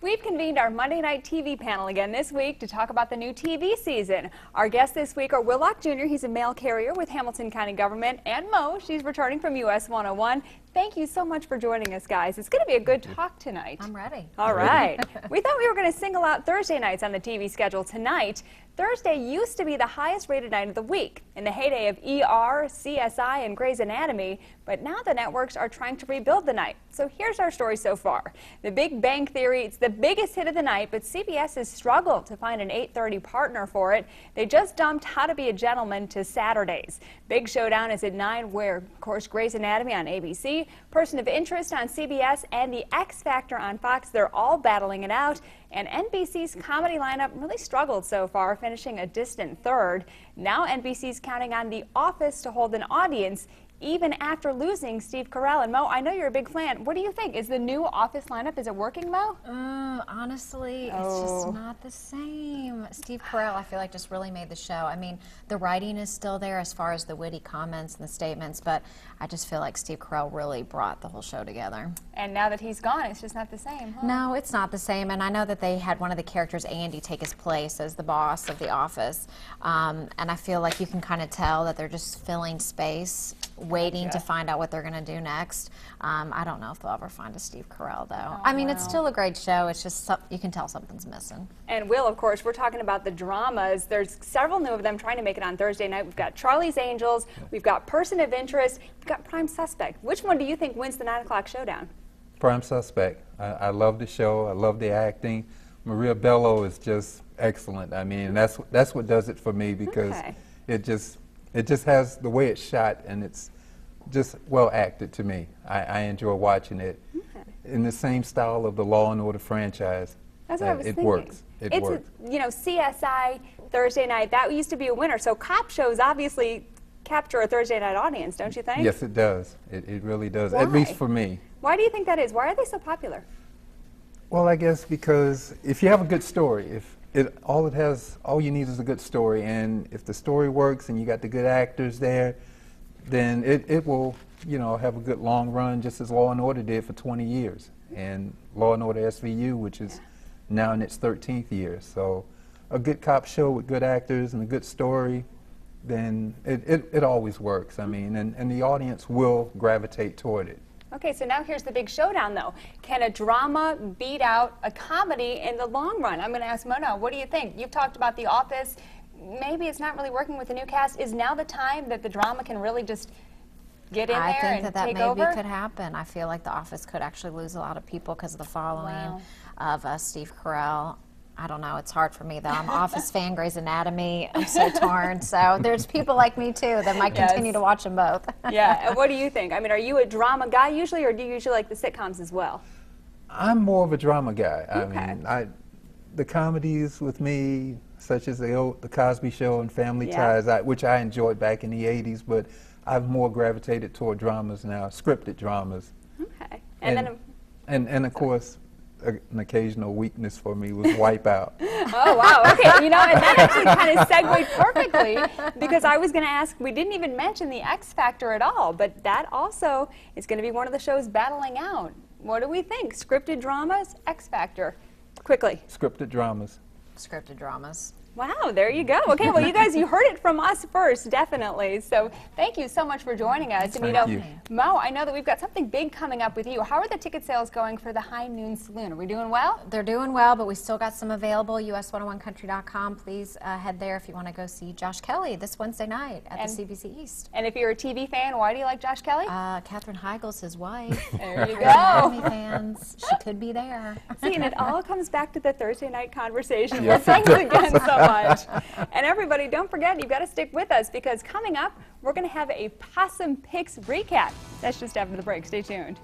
We've convened our Monday night TV panel again this week to talk about the new TV season. Our guests this week are Will Locke Jr. He's a mail carrier with Hamilton County Government, and Mo. She's returning from US 101. Thank you so much for joining us, guys. It's going to be a good talk tonight. I'm ready. All right. We thought we were going to single out Thursday nights on the TV schedule tonight. Thursday used to be the highest rated night of the week in the heyday of ER, CSI, and Grey's Anatomy, but now the networks are trying to rebuild the night. So here's our story so far. The Big Bang Theory, it's the biggest hit of the night, but CBS has struggled to find an 8:30 partner for it. They just dumped How to Be a Gentleman to Saturdays. Big Showdown is at 9, where, of course, Grey's Anatomy on ABC, Person of Interest on CBS, and The X Factor on Fox. They're all battling it out. And NBC's comedy lineup really struggled so far, finishing a distant third. Now NBC's counting on The Office to hold an audience, even after losing Steve Carell. And Mo, I know you're a big fan. What do you think? Is the new Office lineup, is it working, Mo? Honestly, it's just not the same. Steve Carell, I feel like, just really made the show. I mean, the writing is still there as far as the witty comments and the statements, but I just feel like Steve Carell really brought the whole show together. And now that he's gone, it's just not the same, huh? No, it's not the same, and I know that they had one of the characters, Andy, take his place as the boss of The Office, and I feel like you can kind of tell that they're just filling space, waiting to find out what they're going to do next. I don't know if they'll ever find a Steve Carell, though. I mean, it's still a great show. It's just you can tell something's missing. And Will, of course, we're talking about the dramas. There's several new of them trying to make it on Thursday night. We've got Charlie's Angels, we've got Person of Interest, we've got Prime Suspect. Which one do you think wins the 9 o'clock showdown? Prime Suspect. I love the show. I love the acting. Maria Bello is just excellent. I mean, that's what does it for me, because it just has the way it's shot, and it's just well acted to me. I enjoy watching it in the same style of the Law and Order franchise. That's what I was thinking. Works. It works. You know, CSI Thursday night, that used to be a winner. So cop shows obviously capture a Thursday night audience, don't you think? Yes, it does. It really does. Why? At least for me. Why do you think that is? Why are they so popular? Well, I guess because if you have a good story, all you need is a good story, and if the story works and you got the good actors there, then it will, you know, have a good long run, just as Law and Order did for 20 years, and Law and Order SVU, which is now in its 13th year. So a good cop show with good actors and a good story, then it always works. I mean, and the audience will gravitate toward it. Okay, so now here's the big showdown, though. Can a drama beat out a comedy in the long run? I'm going to ask Mona, what do you think? You've talked about The Office. Maybe it's not really working with the new cast. Is now the time that the drama can really just get in there and take over? I think that maybe could happen. I feel like The Office could actually lose a lot of people because of the following of Steve Carell. I don't know. It's hard for me, though. I'm an Office fan, Grey's Anatomy. I'm so torn. So there's people like me, too, that might continue to watch them both. Yeah. And what do you think? I mean, are you a drama guy usually, or do you usually like the sitcoms as well? I'm more of a drama guy. I mean, the comedies with me, such as the Cosby Show and Family Ties, which I enjoyed back in the 80s, but I've more gravitated toward dramas now, scripted dramas. Okay. And of course, an occasional weakness for me was Wipeout. Oh, wow. Okay. You know, and that actually kind of segued perfectly, because I was going to ask, we didn't even mention The X Factor at all, but that also is going to be one of the shows battling out. What do we think? Scripted dramas, X Factor? Quickly. Scripted dramas. Scripted dramas. Wow, there you go. Okay, well, you guys, you heard it from us first, definitely. So thank you so much for joining us. And, you know, Mo, I know that we've got something big coming up with you. How are the ticket sales going for the High Noon Saloon? Are we doing well? They're doing well, but we still got some available. US101country.com. Please head there if you want to go see Josh Kelly this Wednesday night at the CBC East. And if you're a TV fan, why do you like Josh Kelly? Katherine Heigl's his wife. There you go. Anatomy fans. She could be there. See, and it all comes back to the Thursday night conversation. Well, thanks again so much. And everybody, don't forget, you've got to stick with us, because coming up, we're going to have a Possum Picks recap. That's just after the break. Stay tuned.